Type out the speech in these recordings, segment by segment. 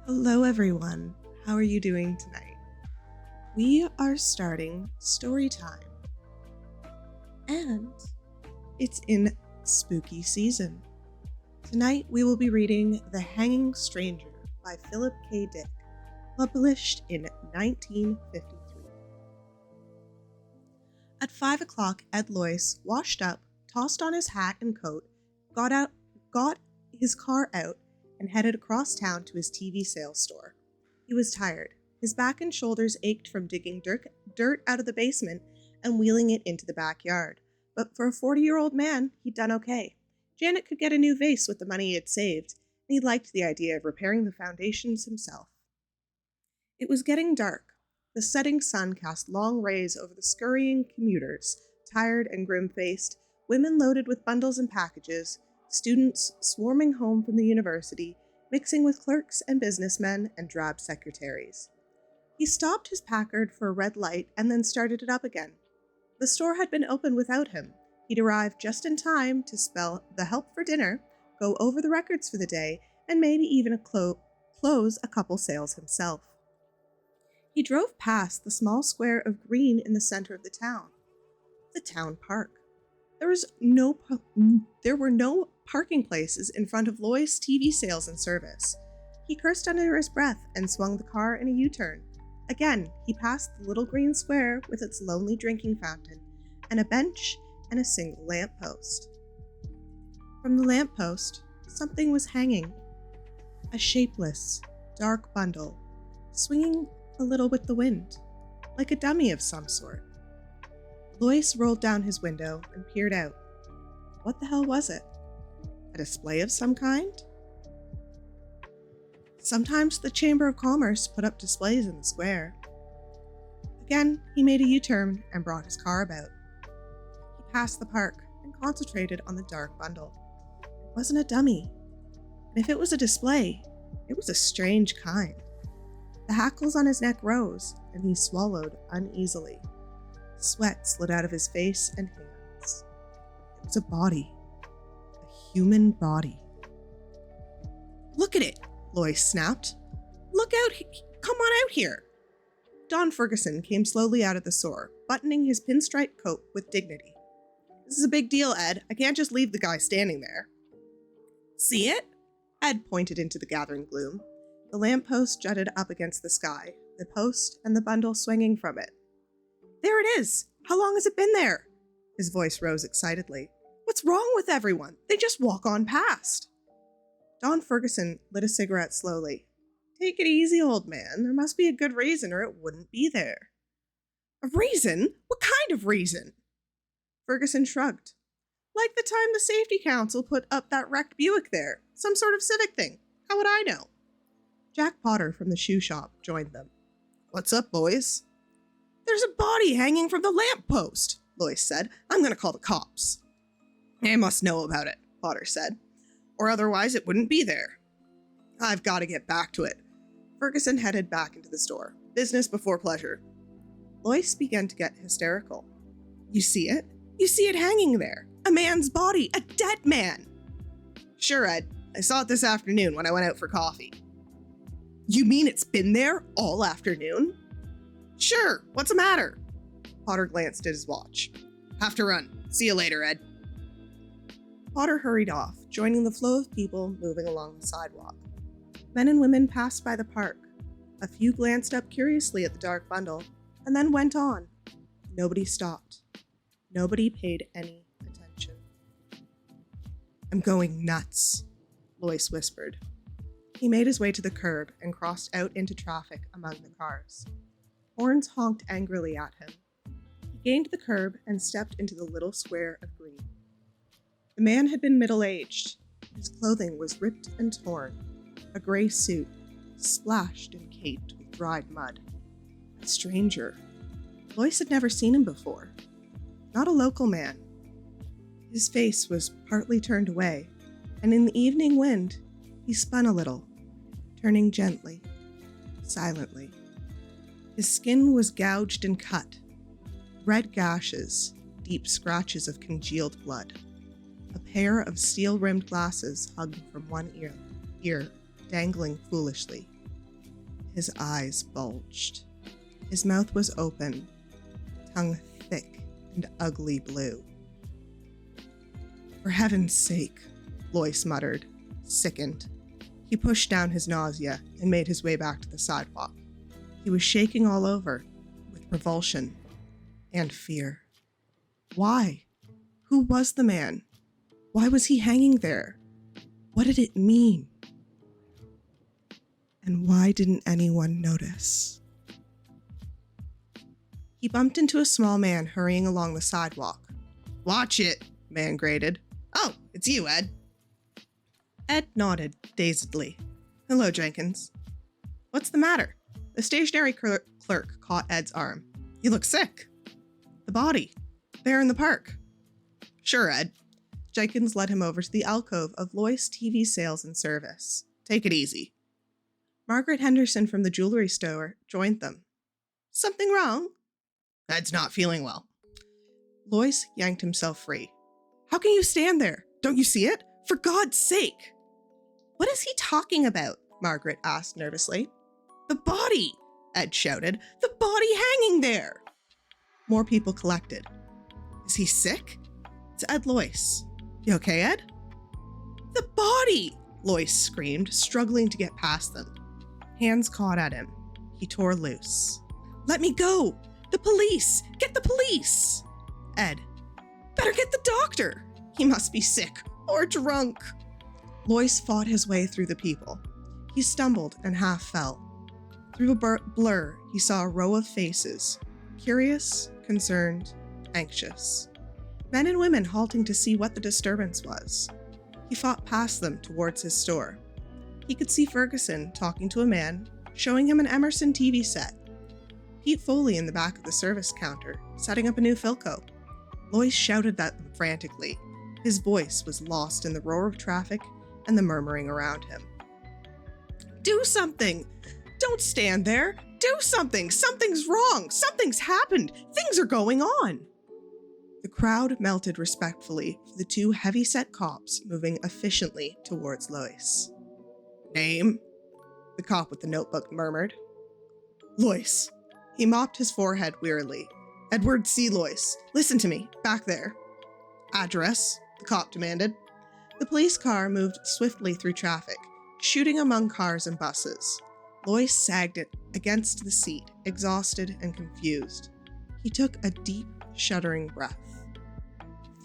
Hello, everyone. How are you doing tonight? We are starting StoryTime, and it's in spooky season. Tonight, we will be reading The Hanging Stranger by Philip K. Dick, published in 1953. At 5 o'clock, Ed Loyce, washed up, tossed on his hat and coat, got his car out, and headed across town to his TV sales store. He was tired. His back and shoulders ached from digging dirt out of the basement and wheeling it into the backyard. But for a 40-year-old man, he'd done okay. Janet could get a new vase with the money he had saved, and he liked the idea of repairing the foundations himself. It was getting dark. The setting sun cast long rays over the scurrying commuters, tired and grim-faced, women loaded with bundles and packages, students swarming home from the university, mixing with clerks and businessmen and drab secretaries. He stopped his Packard for a red light and then started it up again. The store had been open without him. He'd arrived just in time to spell the help for dinner, go over the records for the day, and maybe even close a couple sales himself. He drove past the small square of green in the center of the town park. There were no parking places in front of Loy's TV sales and service. He cursed under his breath and swung the car in a U-turn. Again, he passed the little green square with its lonely drinking fountain, and a bench and a single lamppost. From the lamppost, something was hanging. A shapeless, dark bundle, swinging a little with the wind, like a dummy of some sort. Loyce rolled down his window and peered out. What the hell was it? A display of some kind? Sometimes the Chamber of Commerce put up displays in the square. Again, he made a U-turn and brought his car about. He passed the park and concentrated on the dark bundle. It wasn't a dummy. And if it was a display, it was a strange kind. The hackles on his neck rose, and he swallowed uneasily. Sweat slid out of his face and hands. It was a body. A human body. Look at it, Loyce snapped. Look out! Come on out here! Don Ferguson came slowly out of the store, buttoning his pinstripe coat with dignity. This is a big deal, Ed. I can't just leave the guy standing there. See it? Ed pointed into the gathering gloom. The lamppost jutted up against the sky, the post and the bundle swinging from it. There it is! How long has it been there? His voice rose excitedly. What's wrong with everyone? They just walk on past. Don Ferguson lit a cigarette slowly. Take it easy, old man. There must be a good reason or it wouldn't be there. A reason? What kind of reason? Ferguson shrugged. Like the time the Safety Council put up that wrecked Buick there. Some sort of civic thing. How would I know? Jack Potter from the shoe shop joined them. What's up, boys? There's a body hanging from the lamppost, Loyce said. I'm going to call the cops. They must know about it, Potter said. Or otherwise it wouldn't be there. I've got to get back to it. Ferguson headed back into the store. Business before pleasure. Loyce began to get hysterical. You see it? You see it hanging there. A man's body. A dead man. Sure, Ed. I saw it this afternoon when I went out for coffee. You mean it's been there all afternoon? Sure, what's the matter? Potter glanced at his watch. Have to run. See you later, Ed. Potter hurried off, joining the flow of people moving along the sidewalk. Men and women passed by the park. A few glanced up curiously at the dark bundle, and then went on. Nobody stopped. Nobody paid any attention. I'm going nuts, Loyce whispered. He made his way to the curb and crossed out into traffic among the cars. Horns honked angrily at him. He gained the curb and stepped into the little square of green. The man had been middle-aged. His clothing was ripped and torn. A gray suit, splashed and caked with dried mud. A stranger. Loyce had never seen him before. Not a local man. His face was partly turned away, and in the evening wind, he spun a little, turning gently, silently. His skin was gouged and cut. Red gashes, deep scratches of congealed blood. A pair of steel-rimmed glasses hung from one ear, dangling foolishly. His eyes bulged. His mouth was open, tongue thick and ugly blue. "For heaven's sake," Lois muttered, sickened. He pushed down his nausea and made his way back to the sidewalk. He was shaking all over with revulsion and fear. Why? Who was the man? Why was he hanging there? What did it mean? And why didn't anyone notice? He bumped into a small man hurrying along the sidewalk. "Watch it," the man grated. "Oh, it's you, Ed." Ed nodded dazedly. "Hello, Jenkins." "What's the matter?" The stationery clerk caught Ed's arm. "You look sick." "The body. There in the park." "Sure, Ed." Jenkins led him over to the alcove of Lois TV Sales and Service. "Take it easy." Margaret Henderson from the jewelry store joined them. "Something wrong?" "Ed's not feeling well." Lois yanked himself free. "How can you stand there? Don't you see it? For God's sake!" "What is he talking about?" Margaret asked nervously. "The body!" Ed shouted. "The body hanging there!" More people collected. "Is he sick?" It's Ed Lois. "You okay, Ed?" "The body!" Lois screamed, struggling to get past them. Hands caught at him. He tore loose. "Let me go! The police! Get the police!" Ed. "Better get the doctor! He must be sick or drunk." Lois fought his way through the people. He stumbled and half fell. Through a blur, he saw a row of faces, curious, concerned, anxious. Men and women halting to see what the disturbance was. He fought past them towards his store. He could see Ferguson talking to a man, showing him an Emerson TV set. Pete Foley in the back of the service counter, setting up a new Philco. Lois shouted at them frantically. His voice was lost in the roar of traffic and the murmuring around him. "Do something! Don't stand there! Do something! Something's wrong! Something's happened! Things are going on!" The crowd melted respectfully for the two heavy-set cops moving efficiently towards Lois. "Name?" the cop with the notebook murmured. "Lois." He mopped his forehead wearily. "Edward C. Lois. Listen to me. Back there." "Address?" the cop demanded. The police car moved swiftly through traffic, shooting among cars and buses. Lois sagged it against the seat, exhausted and confused. He took a deep, shuddering breath.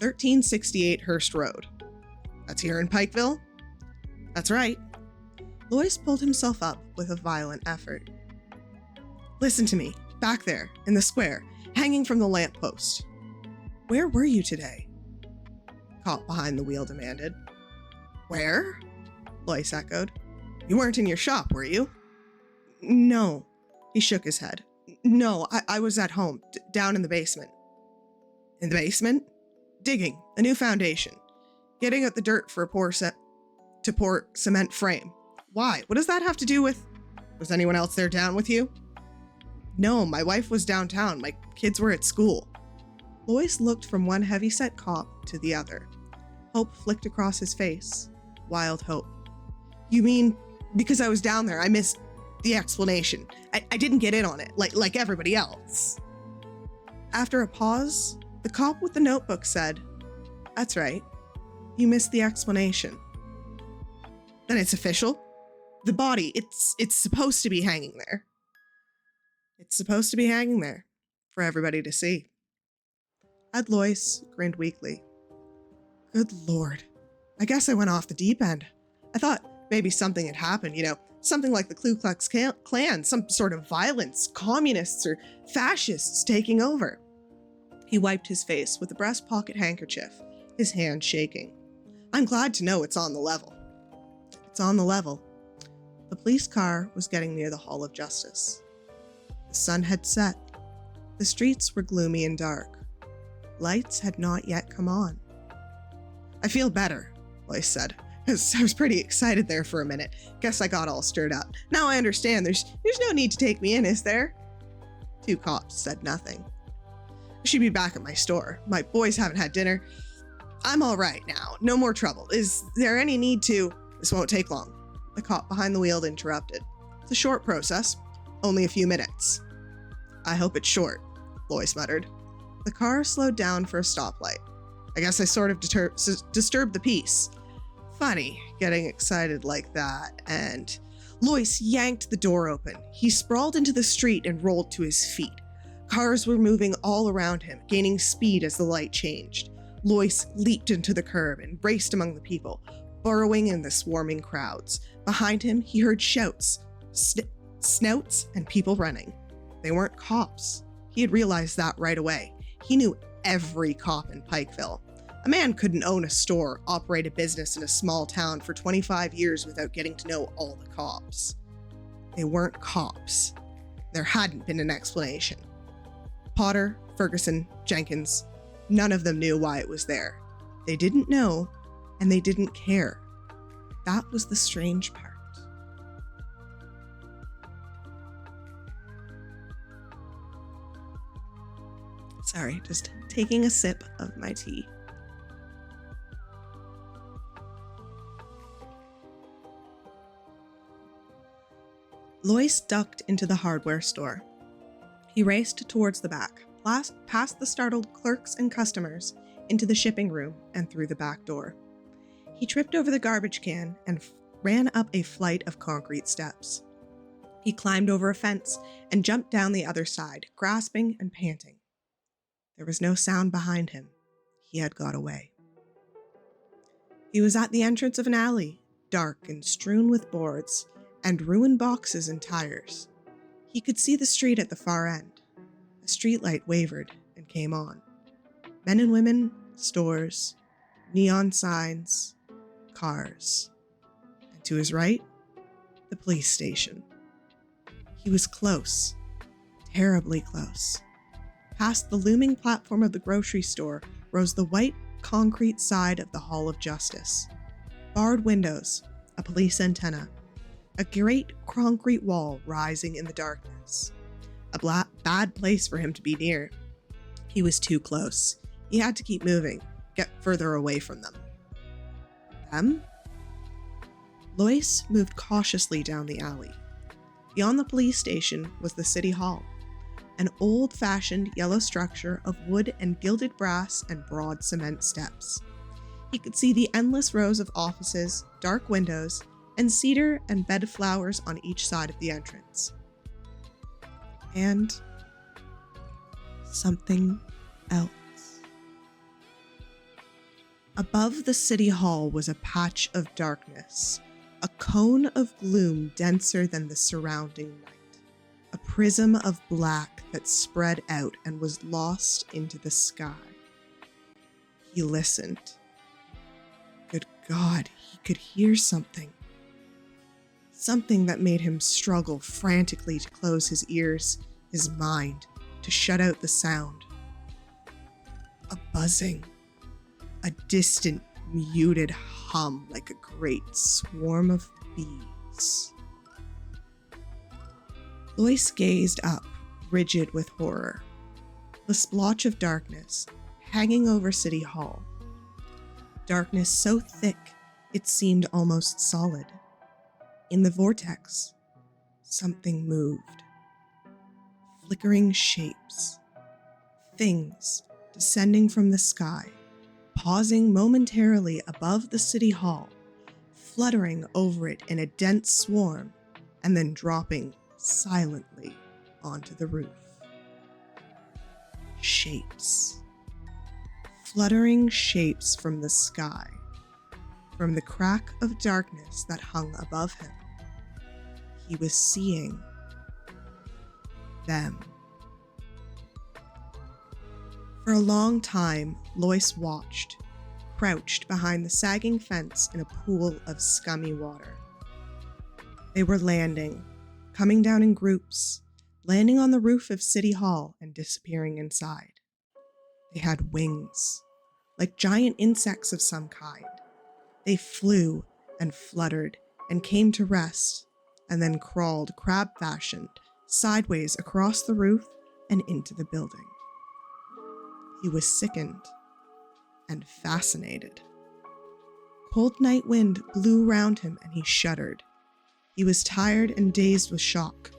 1368 Hearst Road. "That's here in Pikeville?" "That's right." Lois pulled himself up with a violent effort. "Listen to me. Back there, in the square, hanging from the lamppost." "Where were you today?" Cop behind the wheel demanded. "Where?" Lois echoed. "You weren't in your shop, were you?" "No." He shook his head. "No, I was at home, down in the basement." "In the basement?" "Digging, a new foundation. Getting at the dirt for to pour cement frame." "Why? What does that have to do with—" "Was anyone else there down with you?" "No, my wife was downtown. My kids were at school." Lois looked from one heavy-set cop to the other. Hope flicked across his face. Wild hope. "You mean, because I was down there, I missed the explanation. I didn't get in on it, like everybody else." After a pause, the cop with the notebook said, "That's right. You missed the explanation." "Then it's official? The body, it's supposed to be hanging there." "It's supposed to be hanging there, for everybody to see." Ed Lois grinned weakly. "Good Lord. I guess I went off the deep end. I thought maybe something had happened, something like the Ku Klux Klan, some sort of violence, communists or fascists taking over." He wiped his face with a breast pocket handkerchief, his hand shaking. "I'm glad to know it's on the level." "It's on the level." The police car was getting near the Hall of Justice. The sun had set. The streets were gloomy and dark. Lights had not yet come on. "I feel better," Lois said. I was pretty excited there for a minute. Guess I got all stirred up. Now I understand there's no need to take me in, is there? Two cops said nothing. "I should be back at my store. My boys haven't had dinner. I'm all right now. No more trouble. Is there any need to—" "This won't take long," the cop behind the wheel interrupted. It's a short process, only a few minutes. I hope it's short, Lois muttered. The car slowed down for a stoplight. I guess I sort of disturbed the peace. Funny, getting excited like that, and Lois yanked the door open. He sprawled into the street and rolled to his feet. Cars were moving all around him, gaining speed as the light changed. Lois leaped into the curb and raced among the people, burrowing in the swarming crowds. Behind him, he heard shouts, snouts, and people running. They weren't cops. He had realized that right away. He knew every cop in Pikeville. A man couldn't own a store, operate a business in a small town for 25 years without getting to know all the cops. They weren't cops. There hadn't been an explanation. Potter, Ferguson, Jenkins, none of them knew why it was there. They didn't know, and they didn't care. That was the strange part. Sorry, just taking a sip of my tea. Lois ducked into the hardware store. He raced towards the back, past the startled clerks and customers, into the shipping room and through the back door. He tripped over the garbage can and ran up a flight of concrete steps. He climbed over a fence and jumped down the other side, grasping and panting. There was no sound behind him. He had got away. He was at the entrance of an alley, dark and strewn with boards and ruined boxes and tires. He could see the street at the far end. A streetlight wavered and came on. Men and women, stores, neon signs, cars. And to his right, the police station. He was close, terribly close. Past the looming platform of the grocery store rose the white concrete side of the Hall of Justice. Barred windows, a police antenna, a great concrete wall rising in the darkness. A bad place for him to be near. He was too close. He had to keep moving, get further away from them. Them? Lois moved cautiously down the alley. Beyond the police station was the city hall, an old-fashioned yellow structure of wood and gilded brass and broad cement steps. He could see the endless rows of offices, dark windows, and cedar and bed flowers on each side of the entrance. And something else. Above the city hall was a patch of darkness, a cone of gloom denser than the surrounding night, a prism of black that spread out and was lost into the sky. He listened. Good God, he could hear something. Something that made him struggle frantically to close his ears, his mind, to shut out the sound. A buzzing. A distant, muted hum like a great swarm of bees. Lois gazed up, rigid with horror. The splotch of darkness hanging over City Hall. Darkness so thick it seemed almost solid. In the vortex, something moved. Flickering shapes. Things descending from the sky, pausing momentarily above the city hall, fluttering over it in a dense swarm, and then dropping silently onto the roof. Shapes. Fluttering shapes from the sky, from the crack of darkness that hung above him. He was seeing them. For a long time, Lois watched, crouched behind the sagging fence in a pool of scummy water. They were landing, coming down in groups, landing on the roof of City Hall and disappearing inside. They had wings, like giant insects of some kind. They flew and fluttered and came to rest, and then crawled crab-fashioned sideways across the roof and into the building. He was sickened and fascinated. Cold night wind blew around him and he shuddered. He was tired and dazed with shock.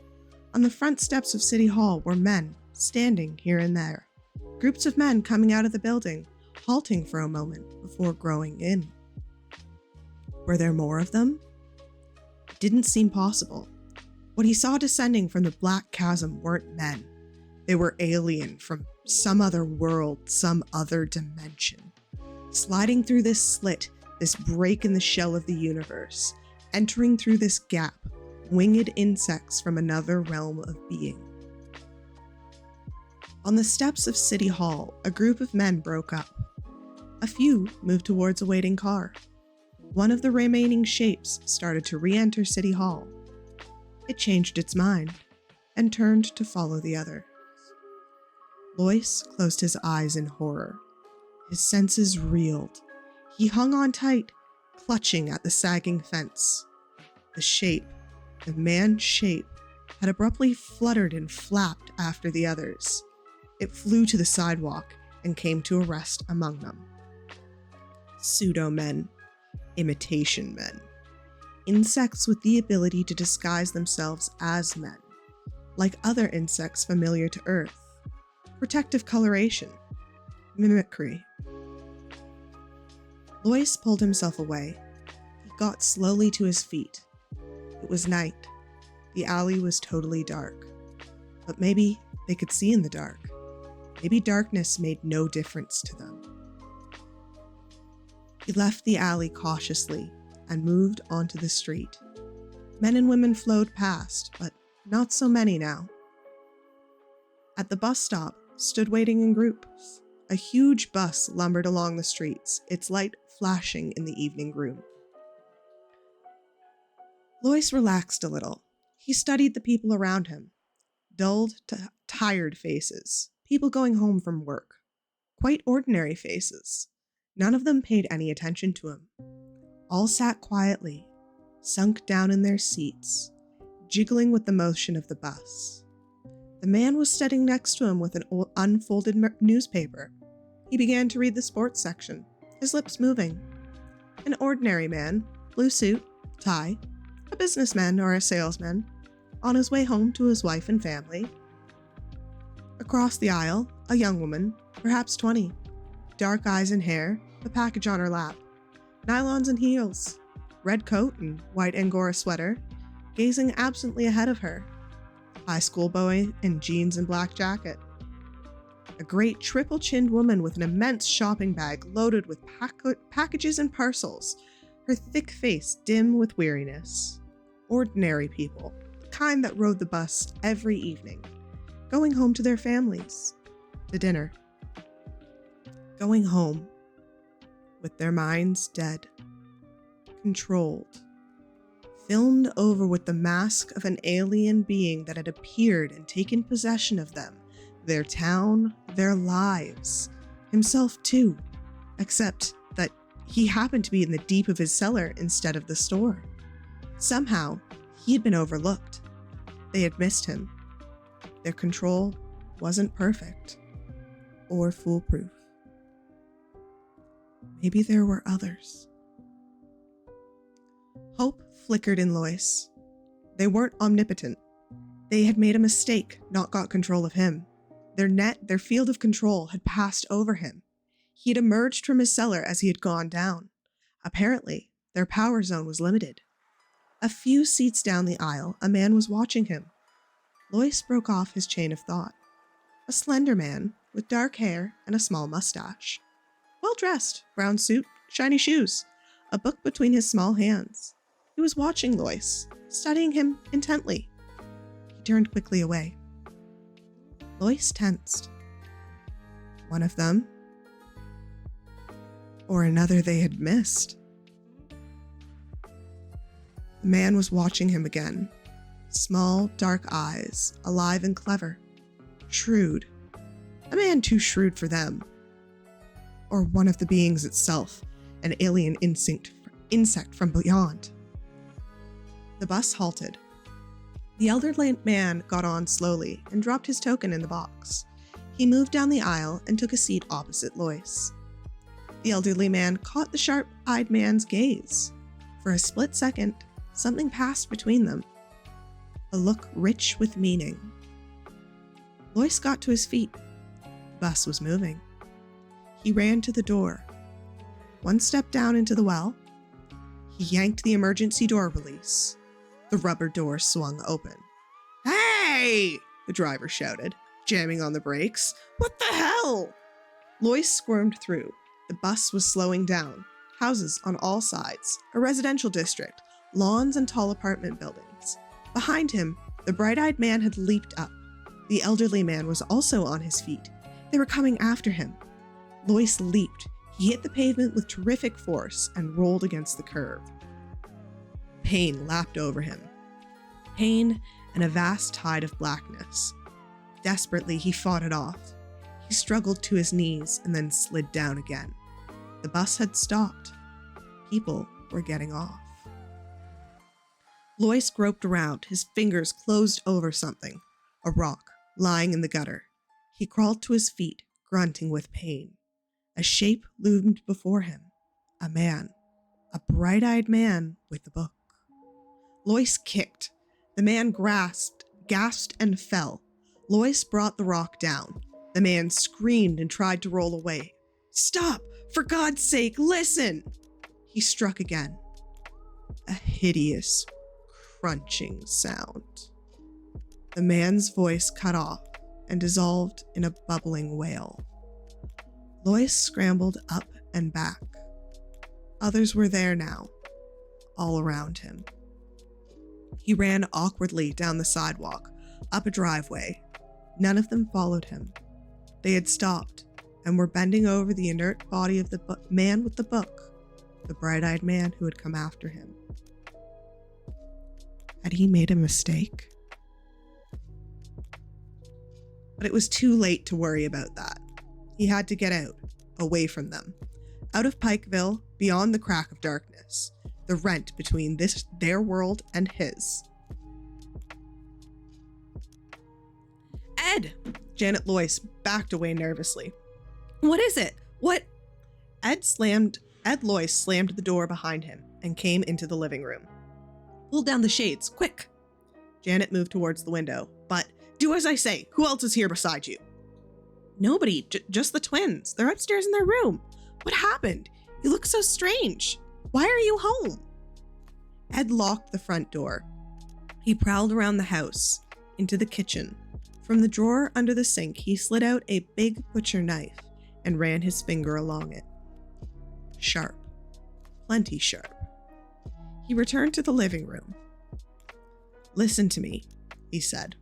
On the front steps of City Hall were men, standing here and there. Groups of men coming out of the building, halting for a moment before growing in. Were there more of them? It didn't seem possible. What he saw descending from the black chasm weren't men. They were alien from some other world, some other dimension. Sliding through this slit, this break in the shell of the universe, entering through this gap, winged insects from another realm of being. On the steps of City Hall, a group of men broke up. A few moved towards a waiting car. One of the remaining shapes started to re-enter City Hall. It changed its mind and turned to follow the other. Lois closed his eyes in horror. His senses reeled. He hung on tight, clutching at the sagging fence. The man's shape, had abruptly fluttered and flapped after the others. It flew to the sidewalk and came to a rest among them. Pseudo-men, imitation men, insects with the ability to disguise themselves as men, like other insects familiar to Earth. Protective coloration, mimicry. Lois pulled himself away. He got slowly to his feet. It was night. The alley was totally dark. But maybe they could see in the dark. Maybe darkness made no difference to them. He left the alley cautiously and moved onto the street. Men and women flowed past, but not so many now. At the bus stop, stood waiting in groups. A huge bus lumbered along the streets, its light flashing in the evening gloom. Lois relaxed a little. He studied the people around him. Dulled, tired faces. People going home from work. Quite ordinary faces. None of them paid any attention to him. All sat quietly, sunk down in their seats, jiggling with the motion of the bus. The man was sitting next to him with an unfolded newspaper. He began to read the sports section, his lips moving. An ordinary man, blue suit, tie, a businessman or a salesman, on his way home to his wife and family. Across the aisle, a young woman, perhaps 20, dark eyes and hair, a package on her lap, nylons and heels, red coat and white Angora sweater, gazing absently ahead of her. High school boy in jeans and black jacket. A great triple-chinned woman with an immense shopping bag loaded with packages and parcels, her thick face dim with weariness. Ordinary people, the kind that rode the bus every evening, going home to their families, to dinner. Going home, with their minds dead, controlled, filmed over with the mask of an alien being that had appeared and taken possession of them, their town, their lives, himself too, except that he happened to be in the deep of his cellar instead of the store. Somehow, he had been overlooked. They had missed him. Their control wasn't perfect or foolproof. Maybe there were others. Hope flickered in Lois. They weren't omnipotent. They had made a mistake, not got control of him. Their field of control had passed over him. He had emerged from his cellar as he had gone down. Apparently, their power zone was limited. A few seats down the aisle, a man was watching him. Lois broke off his chain of thought. A slender man with dark hair and a small mustache. Well-dressed, brown suit, shiny shoes, a book between his small hands. He was watching Lois, studying him intently. He turned quickly away. Lois tensed. One of them, or another they had missed. The man was watching him again. Small, dark eyes, alive and clever. Shrewd. A man too shrewd for them. Or one of the beings itself, an alien insect from beyond. The bus halted. The elderly man got on slowly and dropped his token in the box. He moved down the aisle and took a seat opposite Lois. The elderly man caught the sharp-eyed man's gaze. For a split second, something passed between them, a look rich with meaning. Lois got to his feet. The bus was moving. He ran to the door. One step down into the well. He yanked the emergency door release. The rubber door swung open. "Hey!" the driver shouted, jamming on the brakes. "What the hell?" Lois squirmed through. The bus was slowing down. Houses on all sides, a residential district, lawns and tall apartment buildings. Behind him, the bright-eyed man had leaped up. The elderly man was also on his feet. They were coming after him. Lois leaped. He hit the pavement with terrific force and rolled against the curb. Pain lapped over him. Pain and a vast tide of blackness. Desperately, he fought it off. He struggled to his knees and then slid down again. The bus had stopped. People were getting off. Lois groped around, his fingers closed over something, a rock lying in the gutter. He crawled to his feet, grunting with pain. A shape loomed before him. A man. A bright-eyed man with a book. Lois kicked. The man gasped and fell. Lois brought the rock down. The man screamed and tried to roll away. "Stop! For God's sake, listen!" He struck again. A hideous, crunching sound. The man's voice cut off and dissolved in a bubbling wail. Lois scrambled up and back. Others were there now, all around him. He ran awkwardly down the sidewalk, up a driveway. None of them followed him. They had stopped and were bending over the inert body of the man with the book, the bright-eyed man who had come after him. Had he made a mistake? But it was too late to worry about that. He had to get out, away from them, out of Pikeville, beyond the crack of darkness, the rent between their world and his. "Ed!" Janet Lois backed away nervously. "What is it? What?" Ed Lois slammed the door behind him and came into the living room. "Pull down the shades, quick!" Janet moved towards the window. "But do as I say. Who else is here beside you?" "Nobody, just the twins. They're upstairs in their room. What happened? You look so strange. Why are you home?" Ed locked the front door. He prowled around the house, into the kitchen. From the drawer under the sink, he slid out a big butcher knife and ran his finger along it. Sharp. Plenty sharp. He returned to the living room. "Listen to me," he said.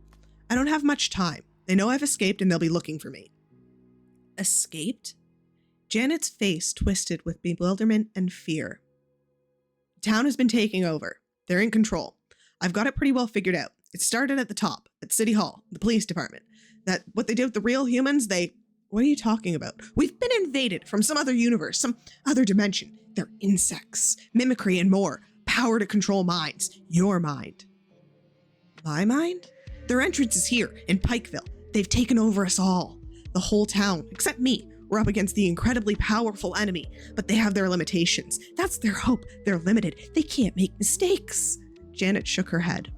"I don't have much time. They know I've escaped and they'll be looking for me." Escaped? Janet's face twisted with bewilderment and fear. "The town has been taking over. They're in control. I've got it pretty well figured out. It started at the top, at City Hall, the police department. That what they did with the real humans, What are you talking about? We've been invaded from some other universe, some other dimension. They're insects, mimicry, and more. Power to control minds. Your mind." "My mind?" "Their entrance is here, in Pikeville. They've taken over us all. The whole town, except me. We're up against the incredibly powerful enemy, but they have their limitations. That's their hope. They're limited. They can't make mistakes." Janet shook her head.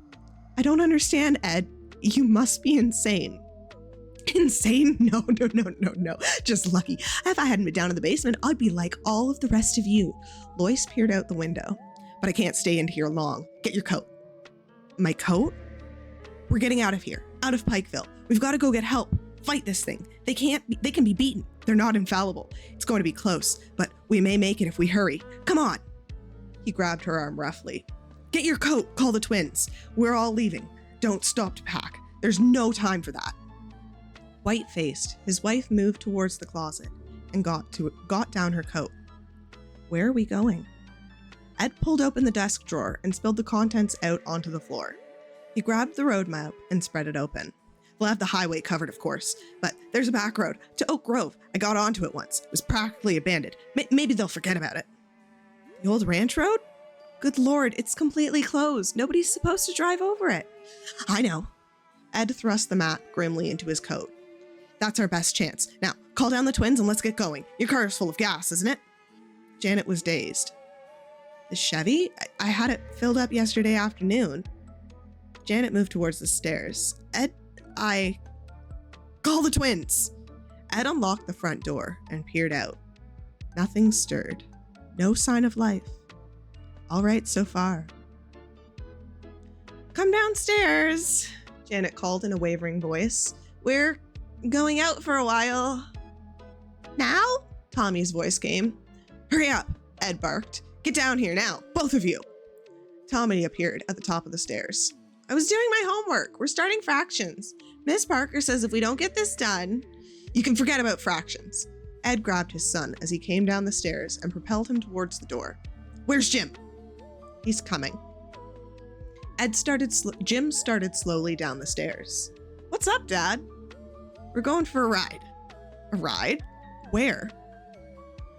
"I don't understand, Ed. You must be insane." "Insane? No. Just lucky. If I hadn't been down in the basement, I'd be like all of the rest of you." Lois peered out the window. "But I can't stay in here long. Get your coat." "My coat?" "We're getting out of here. Out of Pikeville. We've got to go get help. Fight this thing. They can be beaten. They're not infallible. It's going to be close, but we may make it if we hurry. Come on." He grabbed her arm roughly. "Get your coat. Call the twins. We're all leaving. Don't stop to pack. There's no time for that." White-faced, his wife moved towards the closet and got down her coat. "Where are we going?" Ed pulled open the desk drawer and spilled the contents out onto the floor. He grabbed the road map and spread it open. "We'll have the highway covered, of course, but there's a back road to Oak Grove. I got onto it once. It was practically abandoned. Maybe they'll forget about it." "The old ranch road? Good Lord, it's completely closed. Nobody's supposed to drive over it." "I know." Ed thrust the map grimly into his coat. "That's our best chance. Now, call down the twins and let's get going. Your car is full of gas, isn't it?" Janet was dazed. The Chevy? I had it filled up yesterday afternoon. Janet moved towards the stairs. Call the twins! Ed unlocked the front door and peered out. Nothing stirred. No sign of life. All right so far. Come downstairs, Janet called in a wavering voice. We're going out for a while. Now? Tommy's voice came. Hurry up, Ed barked. Get down here now, both of you. Tommy appeared at the top of the stairs. I was doing my homework. We're starting fractions. Miss Parker says if we don't get this done, you can forget about fractions. Ed grabbed his son as he came down the stairs and propelled him towards the door. Where's Jim? He's coming. Jim started slowly down the stairs. What's up, Dad? We're going for a ride. A ride? Where?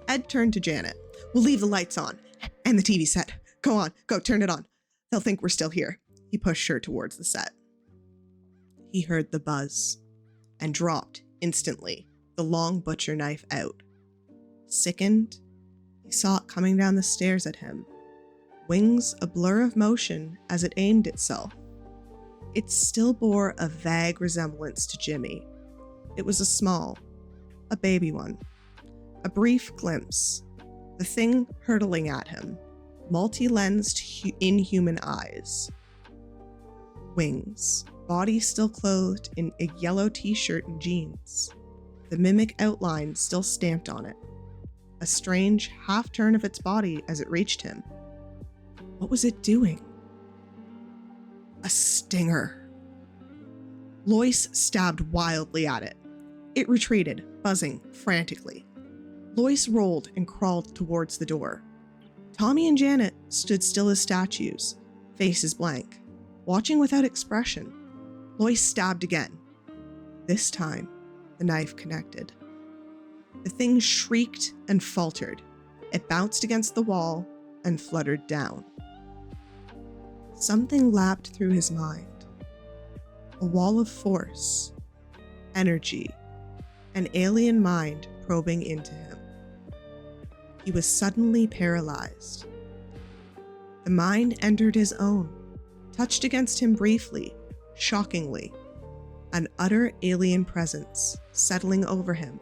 Ed turned to Janet. We'll leave the lights on and the TV set. Go on, go, turn it on. They'll think we're still here. He pushed her towards the set. He heard the buzz and dropped instantly, the long butcher knife out. Sickened, he saw it coming down the stairs at him, wings a blur of motion as it aimed itself. It still bore a vague resemblance to Jimmy. It was a baby one. A brief glimpse, the thing hurtling at him, multi-lensed inhuman eyes. Wings, body still clothed in a yellow t-shirt and jeans. The mimic outline still stamped on it. A strange half-turn of its body as it reached him. What was it doing? A stinger. Lois stabbed wildly at it. It retreated, buzzing frantically. Lois rolled and crawled towards the door. Tommy and Janet stood still as statues, faces blank, watching without expression. Lois stabbed again. This time, the knife connected. The thing shrieked and faltered. It bounced against the wall and fluttered down. Something lapped through his mind. A wall of force, energy, an alien mind probing into him. He was suddenly paralyzed. The mind entered his own, touched against him briefly, shockingly, an utter alien presence settling over him,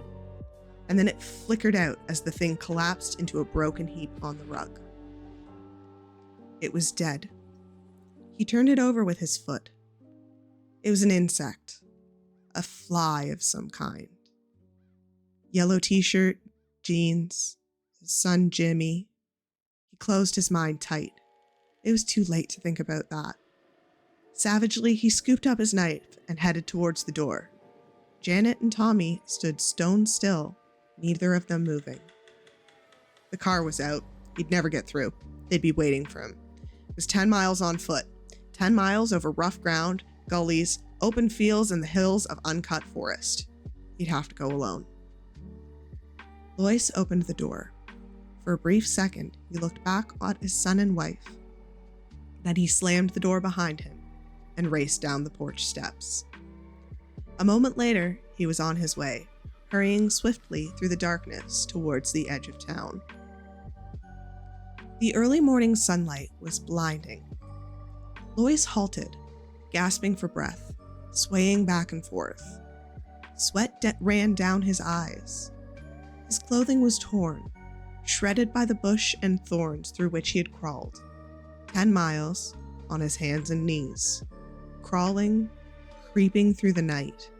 and then it flickered out as the thing collapsed into a broken heap on the rug. It was dead. He turned it over with his foot. It was an insect, a fly of some kind. Yellow t-shirt, jeans, his son Jimmy. He closed his mind tight. It was too late to think about that. Savagely, he scooped up his knife and headed towards the door. Janet and Tommy stood stone still, neither of them moving. The car was out. He'd never get through. They'd be waiting for him. It was 10 miles on foot, 10 miles over rough ground, gullies, open fields, and the hills of uncut forest. He'd have to go alone. Lois opened the door. For a brief second, he looked back at his son and wife. Then he slammed the door behind him and raced down the porch steps. A moment later, he was on his way, hurrying swiftly through the darkness towards the edge of town. The early morning sunlight was blinding. Lois halted, gasping for breath, swaying back and forth. Sweat ran down his eyes. His clothing was torn, shredded by the bush and thorns through which he had crawled. 10 miles on his hands and knees, crawling, creeping through the night.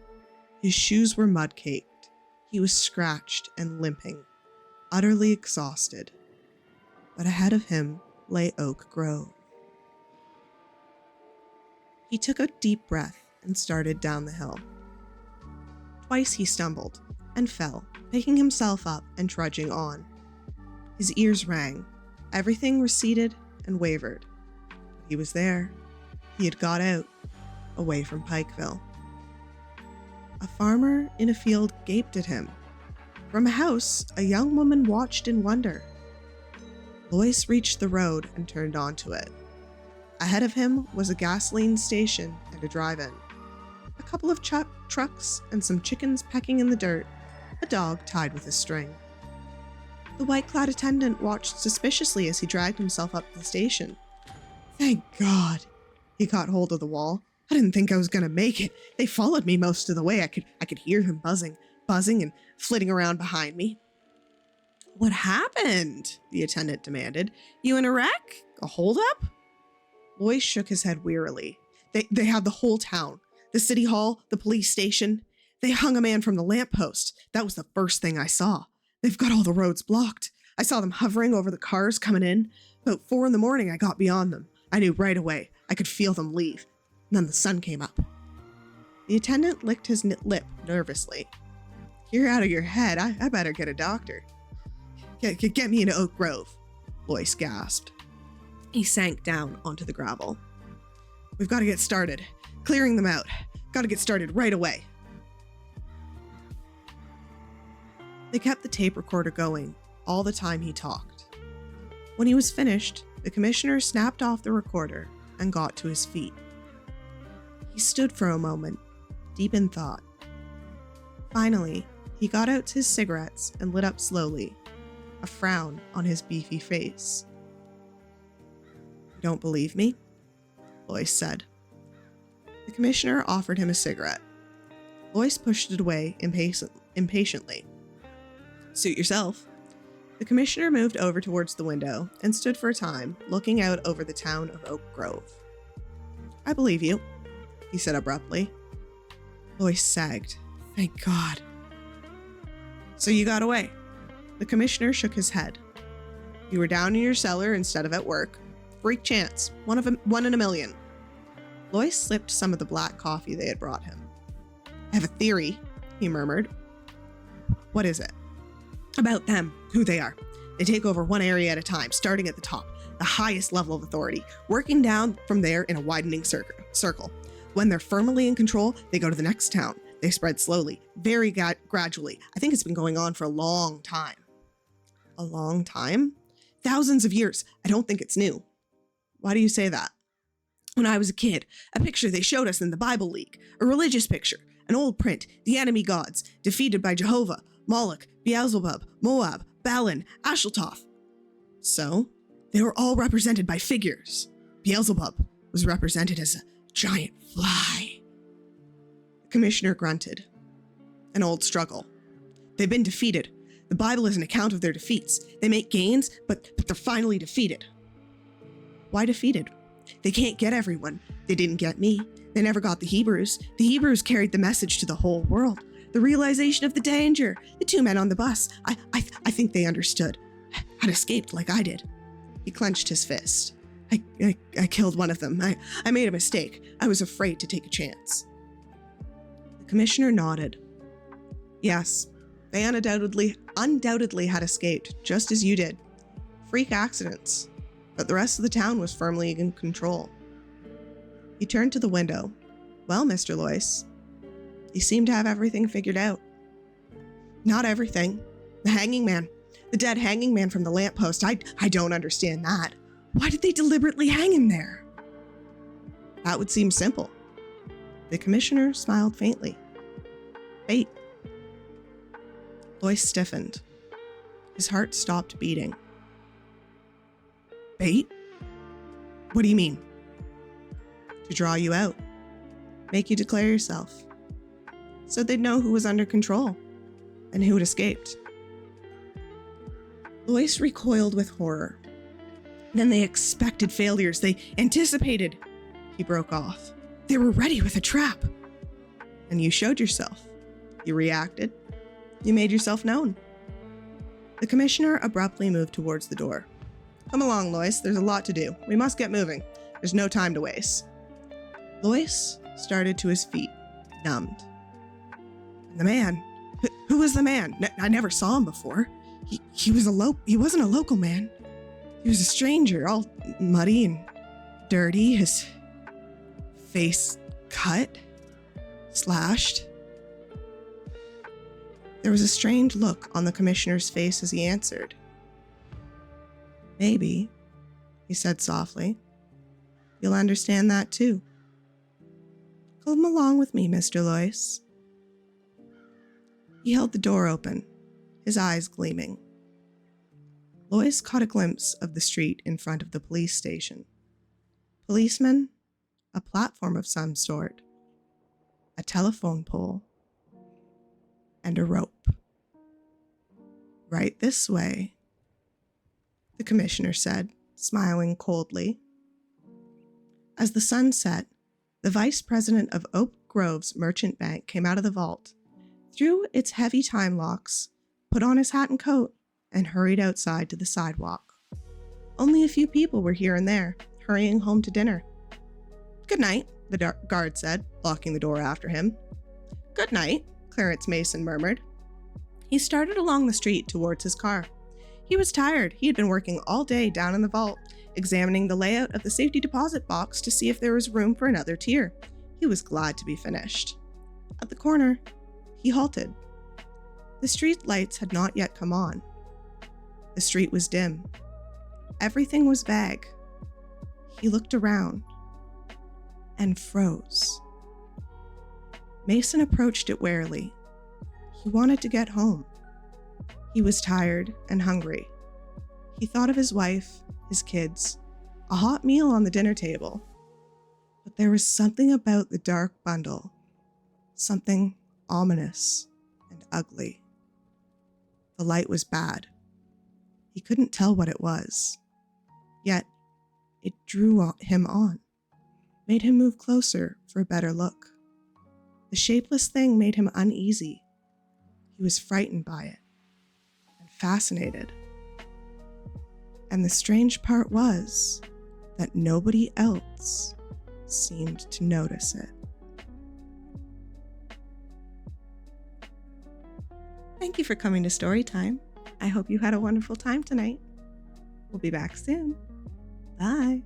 His shoes were mud-caked. He was scratched and limping, utterly exhausted. But ahead of him lay Oak Grove. He took a deep breath and started down the hill. Twice he stumbled and fell, picking himself up and trudging on. His ears rang. Everything receded and wavered. He was there. He had got out, away from Pikeville. A farmer in a field gaped at him. From a house, a young woman watched in wonder. Lois reached the road and turned onto it. Ahead of him was a gasoline station and a drive-in. A couple of trucks and some chickens pecking in the dirt, a dog tied with a string. The white-clad attendant watched suspiciously as he dragged himself up to the station. Thank God. He caught hold of the wall. I didn't think I was going to make it. They followed me most of the way. I could hear them buzzing and flitting around behind me. What happened? The attendant demanded. You in a wreck? A holdup? Lois shook his head wearily. They had the whole town. The city hall, the police station. They hung a man from the lamppost. That was the first thing I saw. They've got all the roads blocked. I saw them hovering over the cars coming in. About 4 a.m, I got beyond them. I knew right away. I could feel them leave. And then the sun came up. The attendant licked his lip nervously. You're out of your head. I better get a doctor. Get me into Oak Grove, Lois gasped. He sank down onto the gravel. We've got to get started. Clearing them out. Got to get started right away. They kept the tape recorder going all the time he talked. When he was finished, the commissioner snapped off the recorder and got to his feet. He stood for a moment, deep in thought. Finally, he got out his cigarettes and lit up slowly, a frown on his beefy face. You don't believe me? Lois said. The commissioner offered him a cigarette. Lois pushed it away impatiently. Suit yourself. The commissioner moved over towards the window and stood for a time, looking out over the town of Oak Grove. I believe you, he said abruptly. Lois sagged. Thank God. So you got away. The commissioner shook his head. You were down in your cellar instead of at work. Freak chance. One in a million. Lois sipped some of the black coffee they had brought him. I have a theory, he murmured. What is it? About them, who they are. They take over one area at a time, starting at the top, the highest level of authority, working down from there in a widening circle. When they're firmly in control, they go to the next town. They spread slowly, very gradually. I think it's been going on for a long time. A long time? Thousands of years. I don't think it's new. Why do you say that? When I was a kid, a picture they showed us in the Bible League, a religious picture, an old print, the enemy gods, defeated by Jehovah, Moloch, Beelzebub, Moab, Balin, Asheltoth. So, they were all represented by figures. Beelzebub was represented as a giant fly. The commissioner grunted. An old struggle. They've been defeated. The Bible is an account of their defeats. They make gains, but they're finally defeated. Why defeated? They can't get everyone. They didn't get me. They never got the Hebrews. The Hebrews carried the message to the whole world. The realization of the danger. The 2 men on the bus. I think they understood. Had escaped like I did. He clenched his fist. I killed one of them. I made a mistake. I was afraid to take a chance. The commissioner nodded. Yes, they undoubtedly had escaped, just as you did. Freak accidents. But the rest of the town was firmly in control. He turned to the window. Well, Mr. Lois, you seem to have everything figured out. Not everything. The hanging man. The dead hanging man from the lamppost. I don't understand that. Why did they deliberately hang him there? That would seem simple. The commissioner smiled faintly. Fate. Lois stiffened. His heart stopped beating. Bait? What do you mean? To draw you out. Make you declare yourself. So they'd know who was under control and who had escaped. Lois recoiled with horror. Then they expected failures. They anticipated. He broke off. They were ready with a trap. And you showed yourself. You reacted. You made yourself known. The commissioner abruptly moved towards the door. Come along, Lois. There's a lot to do. We must get moving. There's no time to waste. Lois started to his feet, numbed. And the man? Who was the man? I never saw him before. He wasn't a local man. He was a stranger, all muddy and dirty, his face cut, slashed. There was a strange look on the commissioner's face as he answered. Maybe, he said softly, you'll understand that too. Come along with me, Mr. Lois. He held the door open, his eyes gleaming. Lois caught a glimpse of the street in front of the police station. Policemen, a platform of some sort, a telephone pole, and a rope. "Right this way," the commissioner said, smiling coldly. As the sun set, the vice president of Oak Grove's Merchant Bank came out of the vault, threw its heavy time locks, put on his hat and coat, and hurried outside to the sidewalk. Only a few people were here and there, hurrying home to dinner. "Good night," the guard said, locking the door after him. "Good night," Clarence Mason murmured. He started along the street towards his car. He was tired. He had been working all day down in the vault, examining the layout of the safety deposit box to see if there was room for another tier. He was glad to be finished. At the corner, he halted. The street lights had not yet come on. The street was dim. Everything was vague. He looked around and froze. Mason approached it warily. He wanted to get home. He was tired and hungry. He thought of his wife, his kids, a hot meal on the dinner table. But there was something about the dark bundle, something ominous and ugly. The light was bad. He couldn't tell what it was. Yet, it drew him on, made him move closer for a better look. The shapeless thing made him uneasy. He was frightened by it and fascinated. And the strange part was that nobody else seemed to notice it. Thank you for coming to StoryTime. I hope you had a wonderful time tonight. We'll be back soon. Bye.